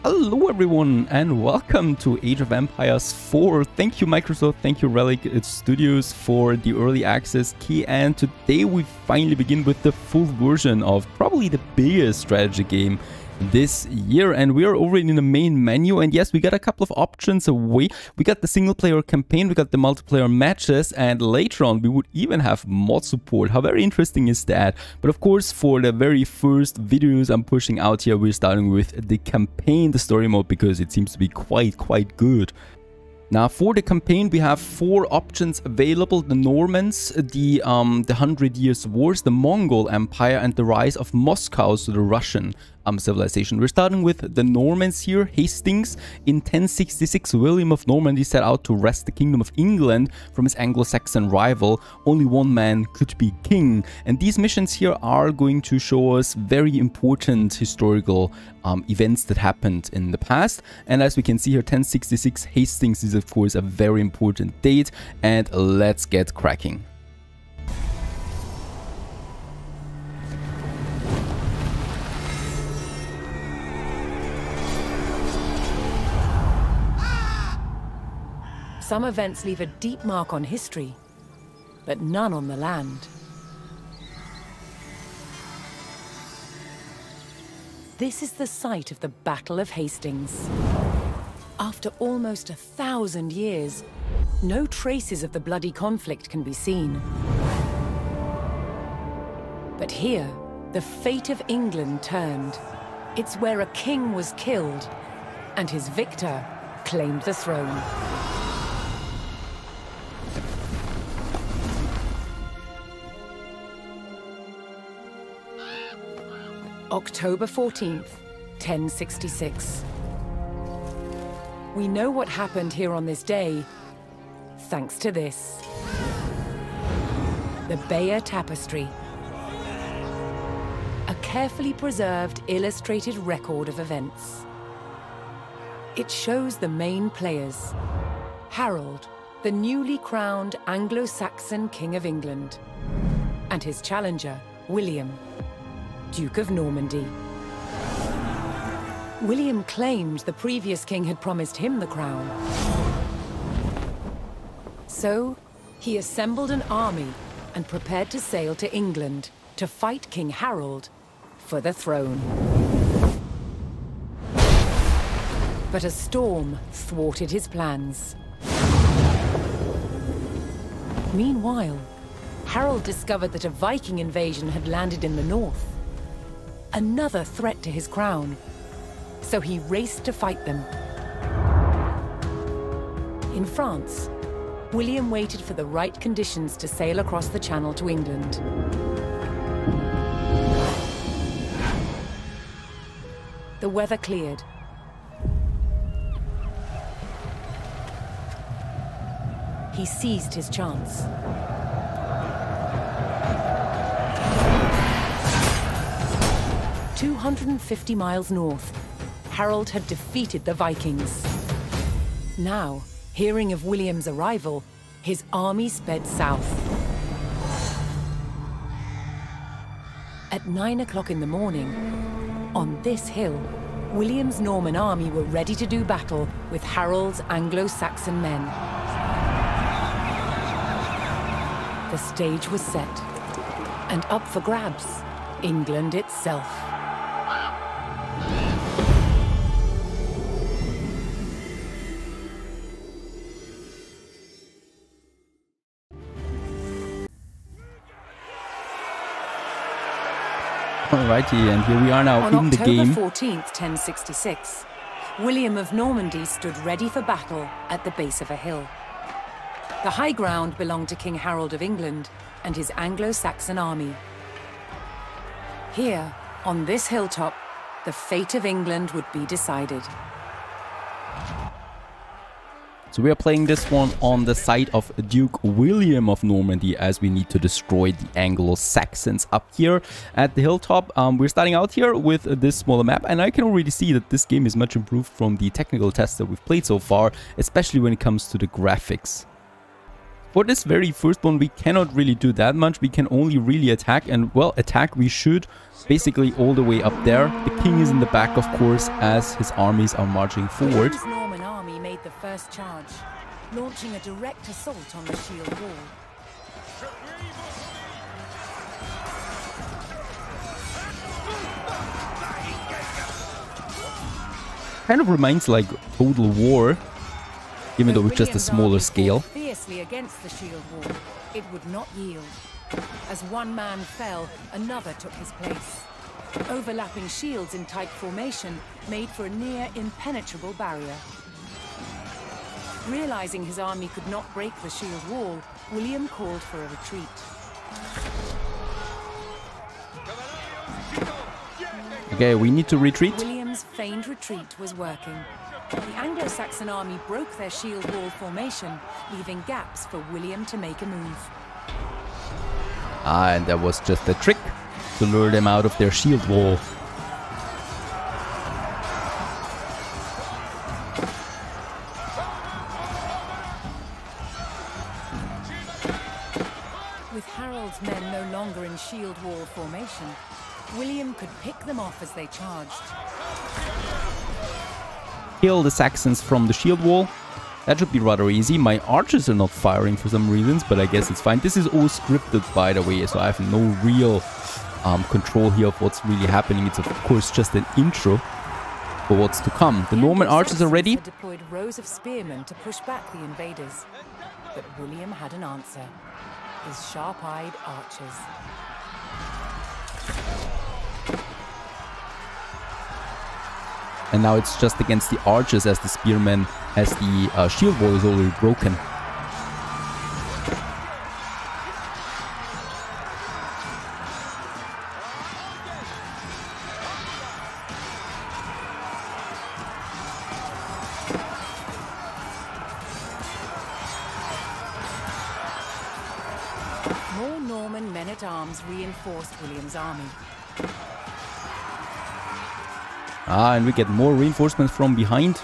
Hello everyone and welcome to Age of Empires 4. Thank you Microsoft, thank you Relic Studios for the early access key, and today we finally begin with the full version of probably the biggest strategy game this year, and we are already in the main menu. And yes, we got a couple of options away. We got the single player campaign, we got the multiplayer matches, and later on we would even have mod support. How very interesting is that? But of course, for the very first videos I'm pushing out here, we're starting with the campaign, the story mode, because it seems to be quite good. Now, for the campaign, we have 4 options available: the Normans, the 100 Years Wars, the Mongol Empire, and the rise of Moscow, so the Russian civilization. We're starting with the Normans here. Hastings. In 1066, William of Normandy set out to wrest the kingdom of England from his Anglo-Saxon rival. Only one man could be king. And these missions here are going to show us very important historical events that happened in the past. And as we can see here, 1066 Hastings is of course a very important date. And let's get cracking. Some events leave a deep mark on history, but none on the land. This is the site of the Battle of Hastings. After almost 1,000 years, no traces of the bloody conflict can be seen. But here, the fate of England turned. It's where a king was killed, and his victor claimed the throne. October 14th, 1066. We know what happened here on this day, thanks to this. The Bayeux Tapestry. A carefully preserved, illustrated record of events. It shows the main players. Harold, the newly crowned Anglo-Saxon King of England, and his challenger, William, Duke of Normandy. William claimed the previous king had promised him the crown. So, he assembled an army and prepared to sail to England to fight King Harold for the throne. But a storm thwarted his plans. Meanwhile, Harold discovered that a Viking invasion had landed in the north. Another threat to his crown, so he raced to fight them. In France, William waited for the right conditions to sail across the Channel to England. The weather cleared. He seized his chance. 250 miles north, Harold had defeated the Vikings. Now, hearing of William's arrival, his army sped south. At 9 o'clock in the morning, on this hill, William's Norman army were ready to do battle with Harold's Anglo-Saxon men. The stage was set, and up for grabs, England itself. Alrighty, and here we are now in the game. On October 14th, 1066, William of Normandy stood ready for battle at the base of a hill. The high ground belonged to King Harold of England and his Anglo-Saxon army. Here, on this hilltop, the fate of England would be decided. So we are playing this one on the side of Duke William of Normandy, as we need to destroy the Anglo-Saxons up here at the hilltop. We're starting out here with this smaller map, and I can already see that this game is much improved from the technical tests that we've played so far, especially when it comes to the graphics. For this very first one, we cannot really do that much. We can only really attack, and well, attack we should basically all the way up there. The king is in the back, of course, as his armies are marching forward. The Norman army made the first charge, launching a direct assault on the shield wall. Kind of reminds like Total War, even though it's just a smaller scale. Fiercely against the shield wall, it would not yield. As one man fell, another took his place. Overlapping shields in tight formation made for a near impenetrable barrier. Realizing his army could not break the shield wall, William called for a retreat. Okay, we need to retreat. William's feigned retreat was working. The Anglo-Saxon army broke their shield wall formation, leaving gaps for William to make a move. Ah, and that was just a trick to lure them out of their shield wall. With Harold's men no longer in shield wall formation, William could pick them off as they charged. Kill the Saxons from the shield wall. That should be rather easy. My archers are not firing for some reasons, but I guess it's fine. This is all scripted, by the way, so I have no real control here of what's really happening. It's of course just an intro for what's to come. The Norman archers are ready. Deployed rows of spearmen to push back the invaders, but William had an answer: his sharp-eyed archers. And now it's just against the archers as the spearmen, as the shield wall is already broken. More Norman men-at-arms reinforced William's army. Ah, and we get more reinforcements from behind.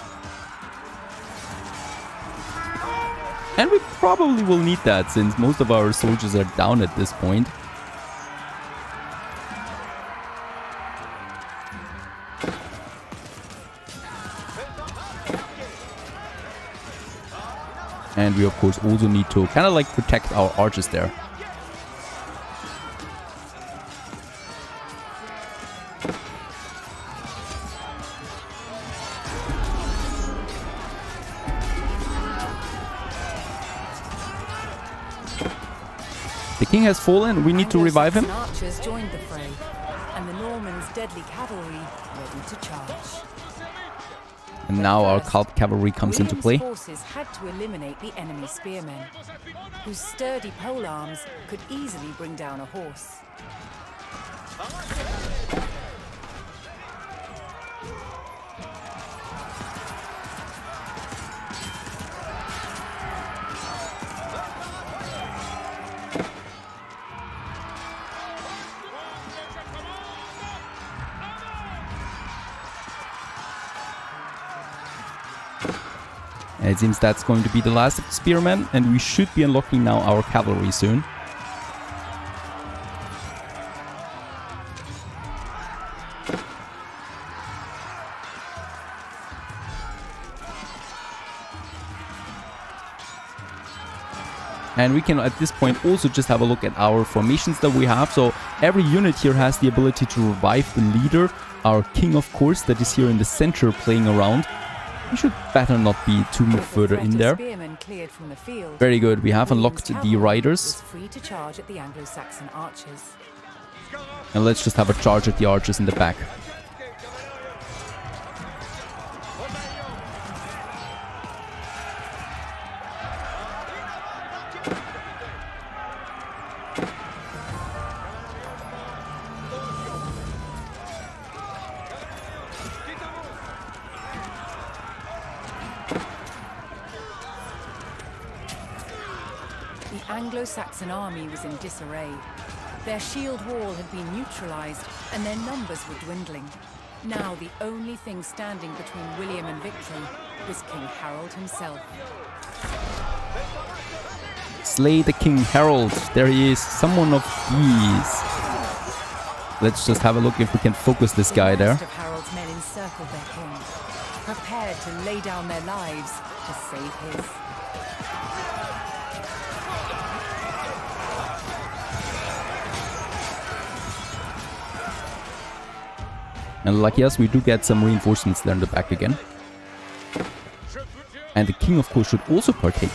And we probably will need that, since most of our soldiers are down at this point. And we of course also need to kind of like protect our archers there. The king has fallen, we need to revive him. Archers joined the fray, and the Normans' deadly cavalry ready to charge. And now our cavalry comes into play. Forces had to eliminate the enemy spearmen, whose sturdy polearms could easily bring down a horse. And it seems that's going to be the last of the spearmen, and we should be unlocking now our cavalry soon. And we can at this point also just have a look at our formations that we have. So every unit here has the ability to revive the leader, our king of course, that is here in the center playing around. We should better not be too much further in there. Very good, we have unlocked the riders. Free to charge at the Anglo-Saxon archers. And let's just have a charge at the archers in the back. The Anglo-Saxon army was in disarray. Their shield wall had been neutralized, and their numbers were dwindling. Now the only thing standing between William and victory was King Harold himself. slay the King Harold. There he is, someone of these. Let's just have a look if we can focus this guy there. Most of Harold's men encircled their king, prepared to lay down their lives to save his. And lucky us, we do get some reinforcements there in the back again. And the king, of course, should also partake.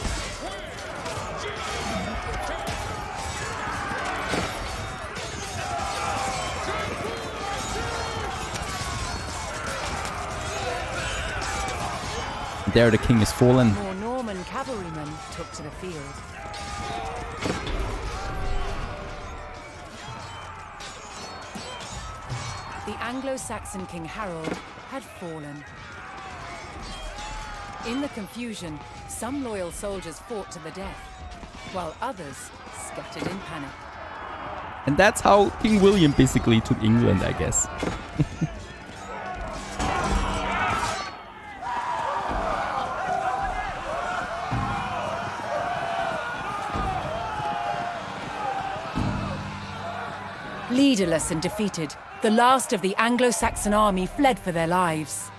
There the king is fallen. More Norman cavalrymen took to the field. The Anglo-Saxon King Harold had fallen. In the confusion, some loyal soldiers fought to the death, while others scattered in panic. And that's how King William basically took England, I guess. Leaderless and defeated, the last of the Anglo-Saxon army fled for their lives.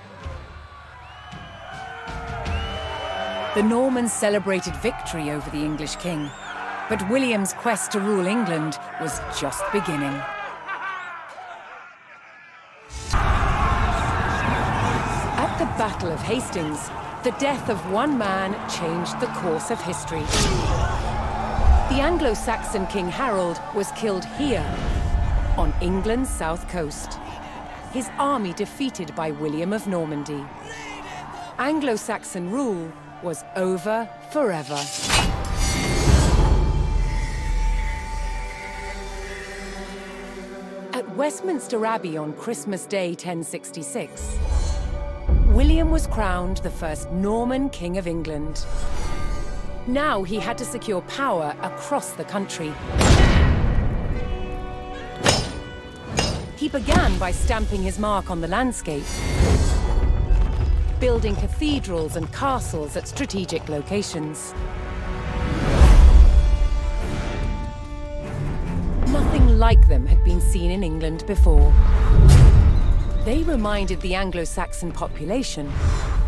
The Normans celebrated victory over the English king, but William's quest to rule England was just beginning. At the Battle of Hastings, the death of one man changed the course of history. The Anglo-Saxon King Harold was killed here, on England's south coast. His army defeated by William of Normandy. Anglo-Saxon rule was over forever. At Westminster Abbey on Christmas Day 1066, William was crowned the first Norman King of England. Now he had to secure power across the country. He began by stamping his mark on the landscape, building cathedrals and castles at strategic locations. Nothing like them had been seen in England before. They reminded the Anglo-Saxon population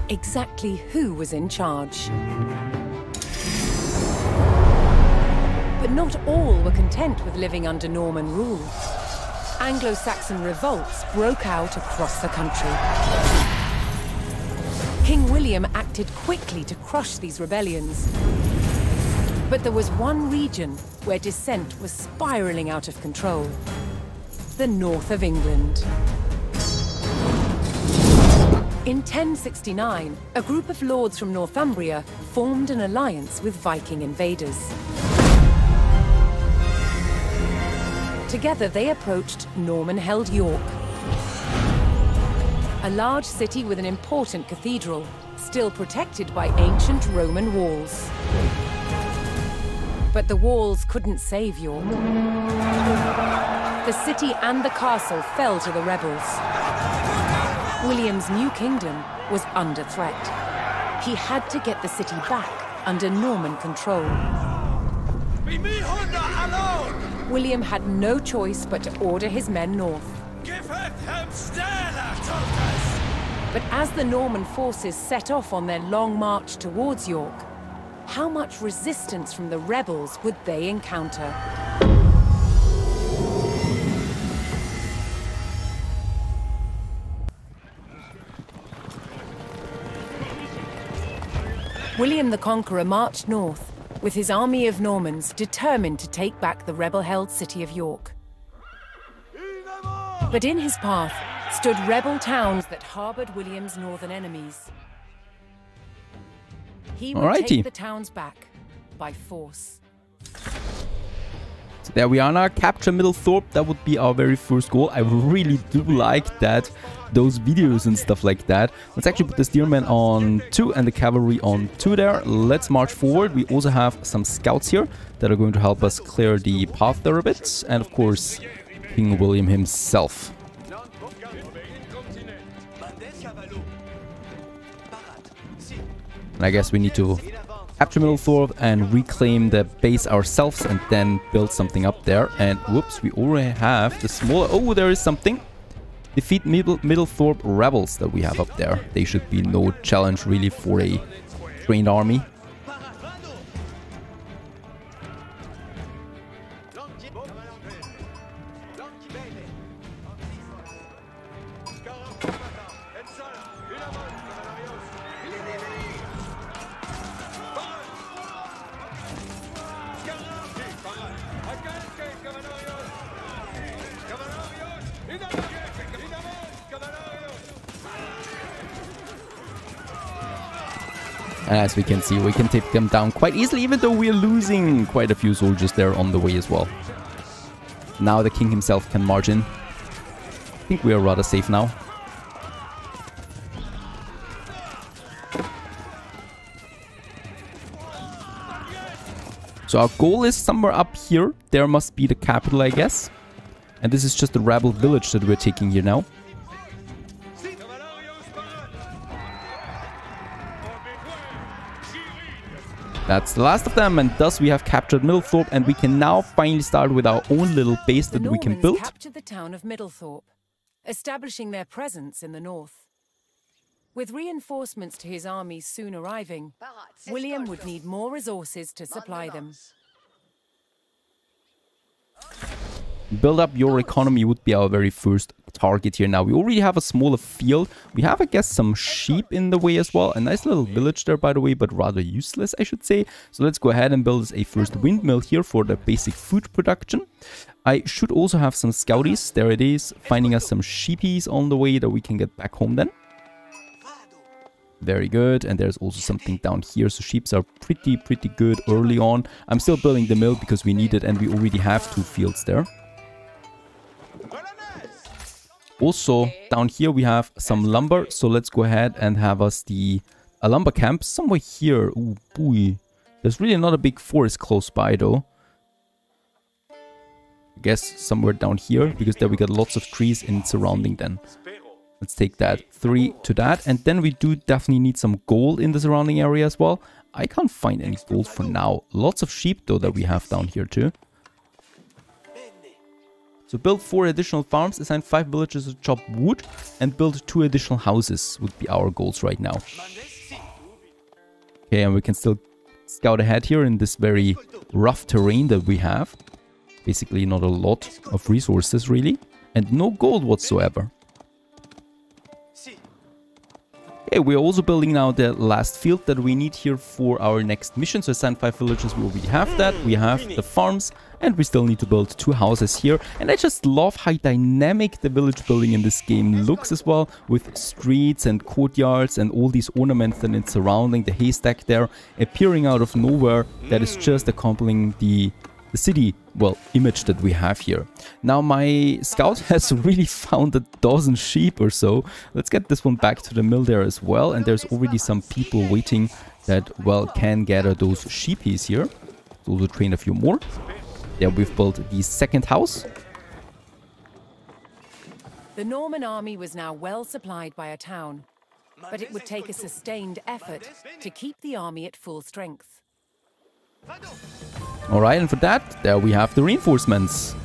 exactly who was in charge. But not all were content with living under Norman rule. Anglo-Saxon revolts broke out across the country. King William acted quickly to crush these rebellions. But there was one region where dissent was spiraling out of control: the north of England. In 1069, a group of lords from Northumbria formed an alliance with Viking invaders. Together, they approached Norman-held York, a large city with an important cathedral, still protected by ancient Roman walls. But the walls couldn't save York. The city and the castle fell to the rebels. William's new kingdom was under threat. He had to get the city back under Norman control. William had no choice but to order his men north. But as the Norman forces set off on their long march towards York, how much resistance from the rebels would they encounter? William the Conqueror marched north, with his army of Normans determined to take back the rebel-held city of York. But in his path stood rebel towns that harbored William's northern enemies. He would take the towns back by force. So there we are now, capture Middlethorpe. That would be our very first goal. I really do like that, those videos and stuff like that. Let's actually put the spearmen on 2 and the cavalry on 2 there. Let's march forward. We also have some scouts here that are going to help us clear the path there a bit. And of course, King William himself. And I guess we need to capture Middlethorpe and reclaim the base ourselves and then build something up there. And whoops, we already have the smaller... Oh, there is something. Defeat Middlethorpe rebels that we have up there. They should be no challenge really for a trained army. And as we can see, we can take them down quite easily, even though we're losing quite a few soldiers there on the way as well. Now the king himself can march in. I think we are rather safe now. So our goal is somewhere up here. There must be the capital, I guess. And this is just a rebel village that we're taking here now. That's the last of them, and thus we have captured Middlethorpe, and we can now finally start with our own little base that we can build. The Normans captured the town of Middlethorpe, establishing their presence in the north. With reinforcements to his armies soon arriving, William would need more resources to supply them. Build up your economy would be our very first target here now. We already have a smaller field. We have, I guess, some sheep in the way as well. A nice little village there, by the way, but rather useless, I should say. So let's go ahead and build us a first windmill here for the basic food production. I should also have some scouties. There it is, finding us some sheepies on the way that we can get back home then. Very good. And there's also something down here. So sheeps are pretty good early on. I'm still building the mill because we need it, and we already have 2 fields there. Also, down here we have some lumber, so let's go ahead and have us a lumber camp somewhere here. Ooh, boy. There's really not a big forest close by, though. I guess somewhere down here, because there we got lots of trees in surrounding then. Let's take that. 3 to that, and then we do definitely need some gold in the surrounding area as well. I can't find any gold for now. Lots of sheep, though, that we have down here, too. So build 4 additional farms, assign 5 villagers to chop wood, and build 2 additional houses would be our goals right now. Okay, and we can still scout ahead here in this very rough terrain that we have. Basically not a lot of resources really, and no gold whatsoever. Okay, we're also building now the last field that we need here for our next mission. So assign 5 villages, we already have that. We have the farms, and we still need to build 2 houses here. And I just love how dynamic the village building in this game looks as well, with streets and courtyards and all these ornaments that it's surrounding the haystack there, appearing out of nowhere. That is just accompanying the city, well, image that we have here. Now my scout has really found 12 sheep or so. Let's get this one back to the mill there as well. And there's already some people waiting that, well, can gather those sheepies here. Let's also train a few more. There we've built the second house. The Norman army was now well supplied by a town, but it would take a sustained effort to keep the army at full strength. Alright, and for that, there we have the reinforcements.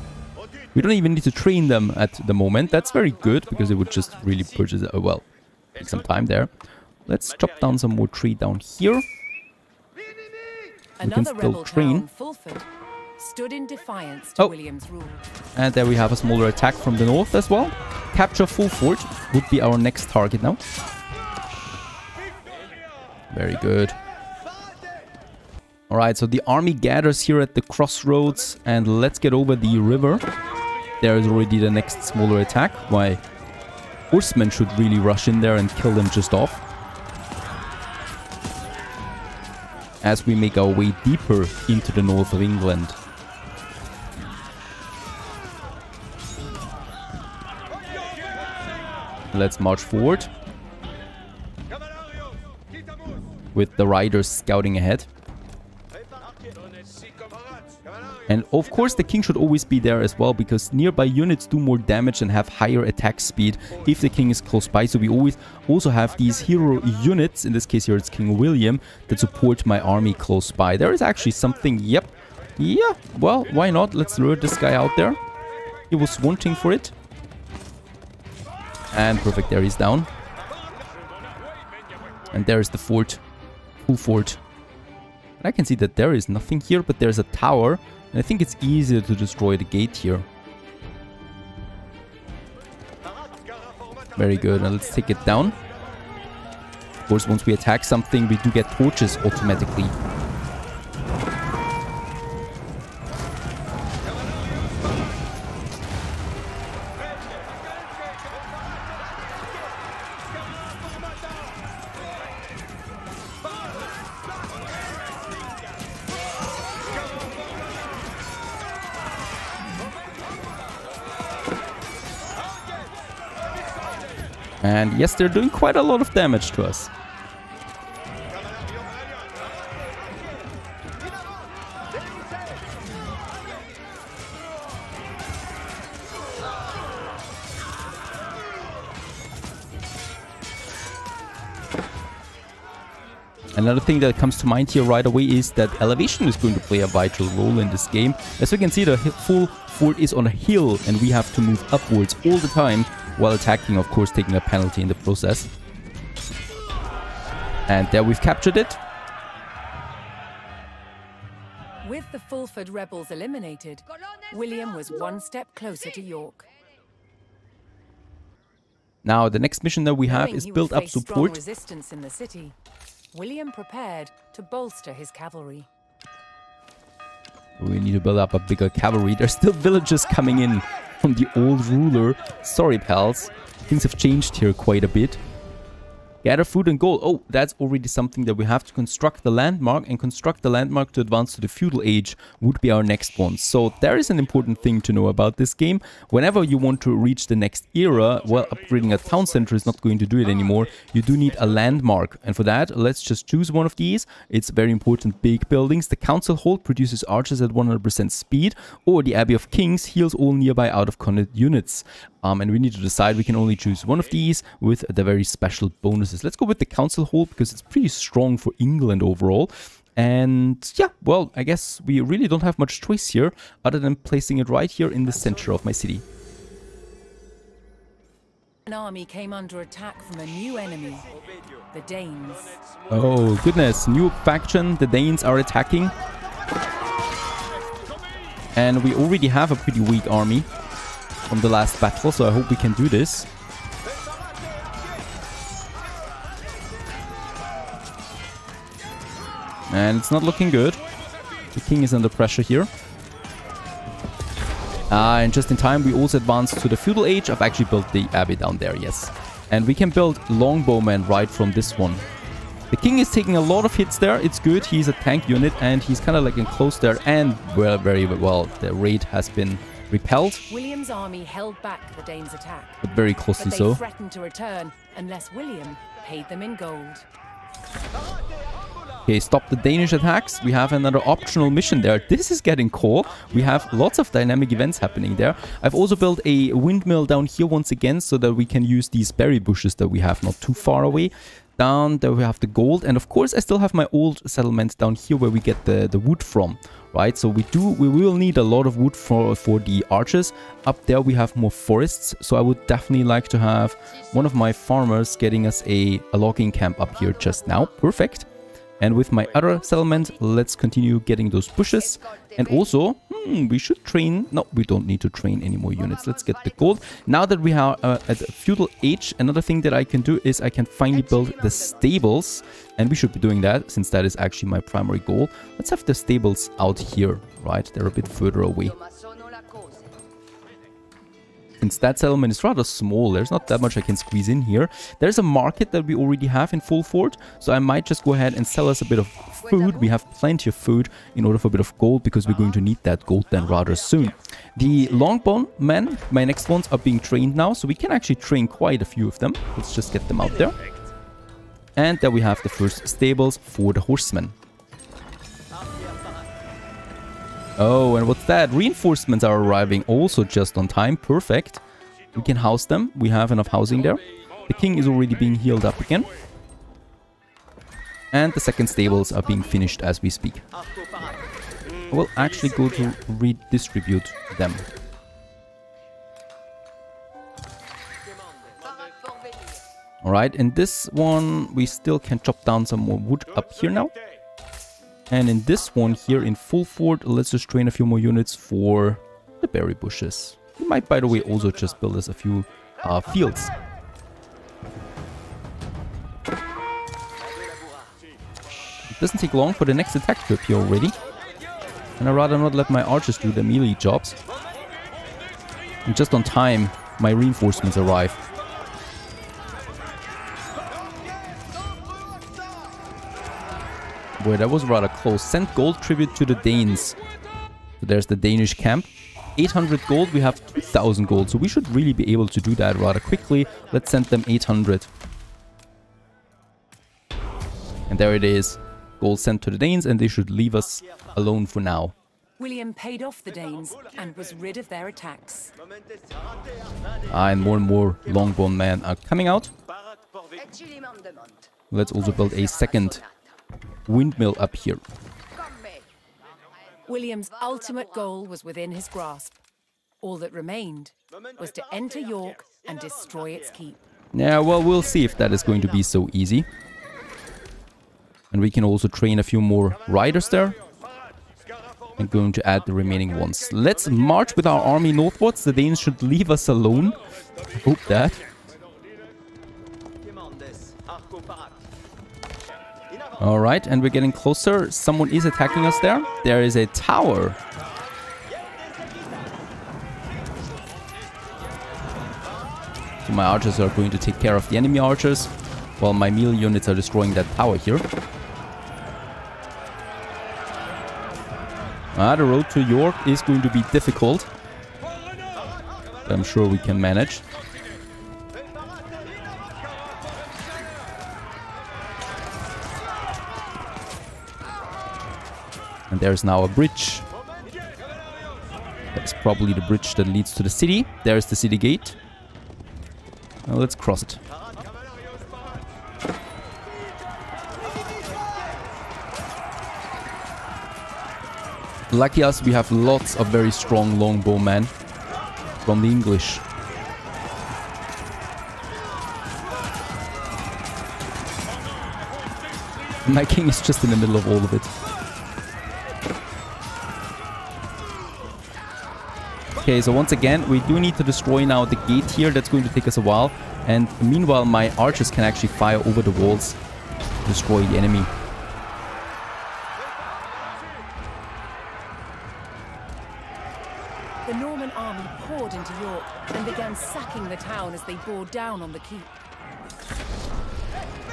We don't even need to train them at the moment. That's very good, because it would just really purchase, well, take some time there. Let's chop down some more tree down here. We can still train. Fulford stood in defiance to William's rule. And there we have a smaller attack from the north as well. Capture Fulford would be our next target now. Very good. Alright, so the army gathers here at the crossroads, and let's get over the river. There is already the next smaller attack. Why? Horsemen should really rush in there and kill them just off. As we make our way deeper into the north of England. Let's march forward. With the riders scouting ahead. And of course the king should always be there as well, because nearby units do more damage and have higher attack speed if the king is close by. So we always also have these hero units, in this case here it's King William, that support my army close by. There is actually something, yeah, well, why not? Let's lure this guy out there. He was wanting for it. And perfect, there he's down. And there's the fort, full fort. And I can see that there is nothing here, but there's a tower. And I think it's easier to destroy the gate here. Very good. Now let's take it down. Of course, once we attack something, we do get torches automatically. And yes, they're doing quite a lot of damage to us. Another thing that comes to mind here right away is that elevation is going to play a vital role in this game. As you can see, the full fort is on a hill and we have to move upwards all the time, while attacking, of course, taking a penalty in the process. And there we've captured it. With the Fulford rebels eliminated, William was one step closer to York. Now, the next mission that we have is build up support. Resistance in the city. William prepared to bolster his cavalry. We need to build up a bigger cavalry. There's still villagers coming in from the old ruler. Sorry, pals. Things have changed here quite a bit. Gather food and gold. Oh, that's already something that we have to construct the landmark, and construct the landmark to advance to the feudal age would be our next one. So there is an important thing to know about this game. Whenever you want to reach the next era, well, upgrading a town center is not going to do it anymore. You do need a landmark, and for that, let's just choose one of these. It's very important. Big buildings. The council hold produces archers at 100% speed, or the Abbey of Kings heals all nearby out-of-combat units. And we need to decide. We can only choose one of these with the very special bonuses. Let's go with the council hold because it's pretty strong for England overall. And yeah, well, I guess we really don't have much choice here other than placing it right here in the center of my city. An army came under attack from a new enemy, the Danes. Oh goodness, new faction, the Danes are attacking. And we already have a pretty weak army from the last battle, so I hope we can do this. And it's not looking good. The king is under pressure here. And just in time, we also advanced to the feudal age. I've actually built the abbey down there, yes. And we can build longbowmen right from this one. The king is taking a lot of hits there. It's good. He's a tank unit and he's kind of like enclosed there. And well, very well, the raid has been repelled. William's army held back the Danes' attack, but very closely but they threatened to return unless William paid them in gold. Okay, stop the Danish attacks. We have another optional mission there. This is getting cool. We have lots of dynamic events happening there. I've also built a windmill down here once again so that we can use these berry bushes that we have not too far away. Down there we have the gold, and of course I still have my old settlement down here where we get the wood from, right? So we will need a lot of wood for the archers. Up there we have more forests, so I would definitely like to have one of my farmers getting us a logging camp up here just now. Perfect. And with my other settlement, let's continue getting those bushes. And also, we should train. No, we don't need to train any more units. Let's get the gold. Now that we are at a feudal age, another thing that I can do is I can finally build the stables. And we should be doing that since that is actually my primary goal. Let's have the stables out here, right? They're a bit further away. Since that settlement is rather small, there's not that much I can squeeze in here. There's a market that we already have in full fort, so I might just go ahead and sell us a bit of food. We have plenty of food in order for a bit of gold, because we're going to need that gold then rather soon. The longbone men, my next ones, are being trained now, so we can actually train quite a few of them. Let's just get them out there. And there we have the first stables for the horsemen. Oh, and what's that? Reinforcements are arriving also just on time. Perfect. We can house them. We have enough housing there. The king is already being healed up again. And the second stables are being finished as we speak. I will actually go to redistribute them. Alright, in this one we still can chop down some more wood up here now. And in this one here in full fort, let's just train a few more units for the berry bushes. We might, by the way, also just build us a few fields. It doesn't take long for the next attack to appear already. And I'd rather not let my archers do the melee jobs. And just on time, my reinforcements arrive. Boy, that was rather close. Send gold tribute to the Danes. So there's the Danish camp. 800 gold, we have 2000 gold. So we should really be able to do that rather quickly. Let's send them 800. And there it is. Gold sent to the Danes, and they should leave us alone for now. William paid off the Danes and was rid of their attacks. And more longbone men are coming out. Let's also build a second windmill up here. William's ultimate goal was within his grasp. All that remained was to enter York and destroy its keep. Yeah, well, we'll see if that is going to be so easy. And we can also train a few more riders there. And going to add the remaining ones. Let's march with our army northwards. The Danes should leave us alone. I hope that. Alright, and we're getting closer. Someone is attacking us there. There is a tower. So my archers are going to take care of the enemy archers, while my melee units are destroying that tower here. The road to York is going to be difficult. But I'm sure we can manage. And there's now a bridge. That's probably the bridge that leads to the city. There's the city gate. Now let's cross it. Lucky us, we have lots of very strong longbowmen from the English. My king is just in the middle of all of it. Okay, so once again, we do need to destroy now the gate here. That's going to take us a while. And meanwhile, my archers can actually fire over the walls to destroy the enemy. The Norman army poured into York and began sacking the town as they bore down on the keep.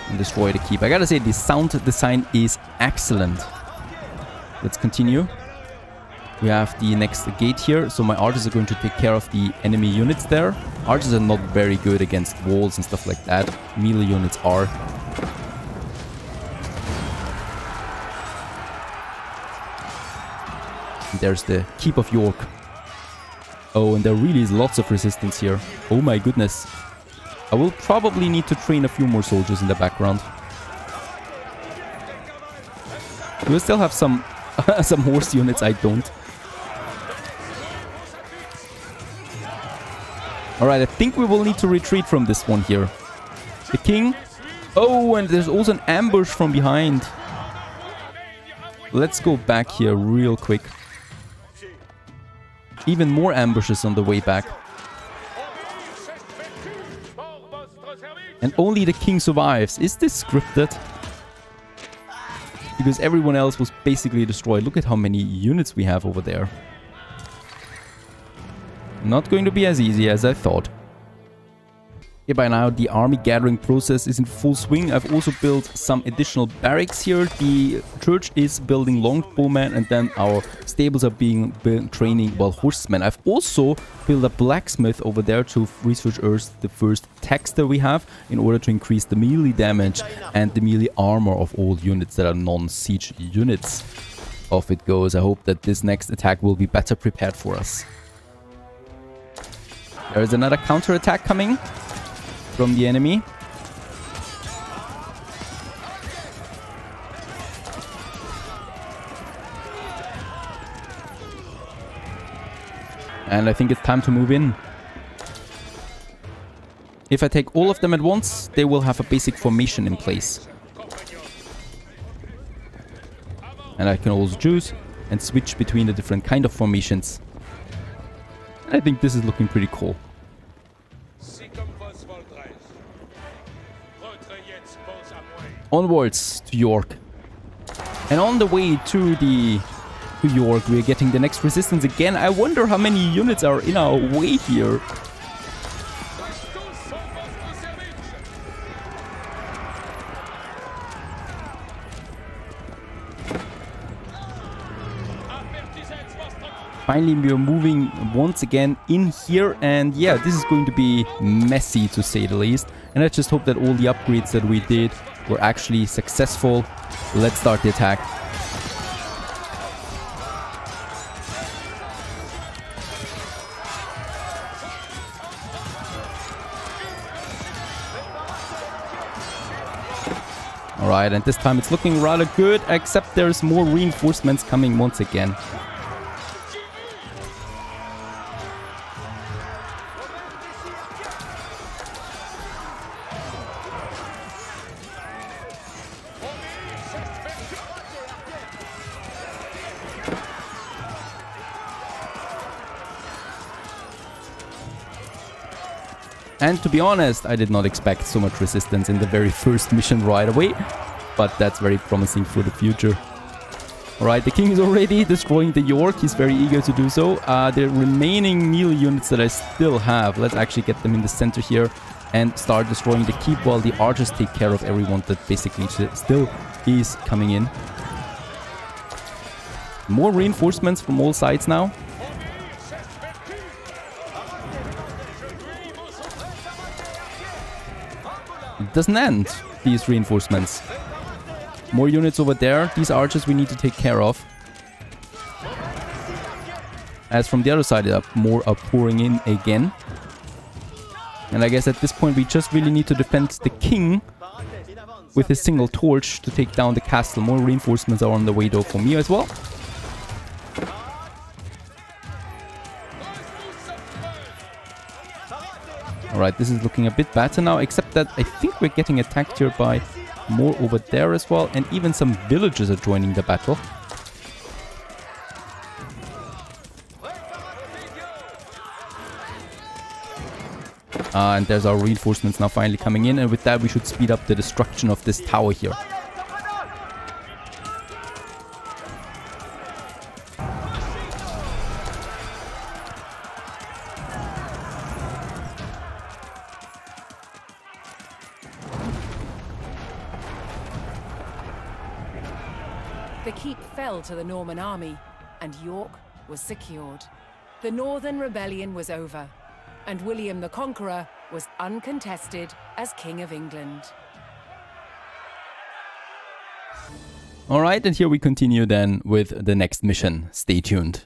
And destroy the keep. I gotta say, the sound design is excellent. Let's continue. We have the next gate here, so my archers are going to take care of the enemy units there. Archers are not very good against walls and stuff like that. Melee units are. And there's the Keep of York. Oh, and there really is lots of resistance here. Oh my goodness. I will probably need to train a few more soldiers in the background. Do I still have some some horse units? I don't. Alright, I think we will need to retreat from this one here. The king. Oh, and there's also an ambush from behind. Let's go back here real quick. Even more ambushes on the way back. And only the king survives. Is this scripted? Because everyone else was basically destroyed. Look at how many units we have over there. Not going to be as easy as I thought. Here by now the army gathering process is in full swing. I've also built some additional barracks here. The church is building longbowmen, and then our stables are being training, well, horsemen. I've also built a blacksmith over there to research the first texter we have in order to increase the melee damage and the melee armor of all units that are non-siege units. Off it goes. I hope that this next attack will be better prepared for us. There is another counter-attack coming from the enemy. And I think it's time to move in. If I take all of them at once, they will have a basic formation in place. And I can also choose and switch between the different kind of formations. I think this is looking pretty cool. Onwards to York. And on the way to York, we're getting the next resistance again. I wonder how many units are in our way here. Finally, we are moving once again in here, and yeah, this is going to be messy to say the least. And I just hope that all the upgrades that we did were actually successful. Let's start the attack. Alright, and this time it's looking rather good, except there's more reinforcements coming once again. And to be honest, I did not expect so much resistance in the very first mission right away. But that's very promising for the future. Alright, the king is already destroying the York. He's very eager to do so. The remaining melee units that I still have, let's actually get them in the center here and start destroying the keep while the archers take care of everyone that basically still is coming in. More reinforcements from all sides now. It doesn't end, these reinforcements. More units over there. These archers we need to take care of. As from the other side, more are pouring in again. And I guess at this point we just really need to defend the king with his single torch to take down the castle. More reinforcements are on the way though for me as well. Alright, this is looking a bit better now, except that I think we're getting attacked here by more over there as well, and even some villagers are joining the battle. And there's our reinforcements now finally coming in, and with that we should speed up the destruction of this tower here. The keep fell to the Norman army, and York was secured. The Northern Rebellion was over, and William the Conqueror was uncontested as King of England. Alright, and here we continue then with the next mission. Stay tuned.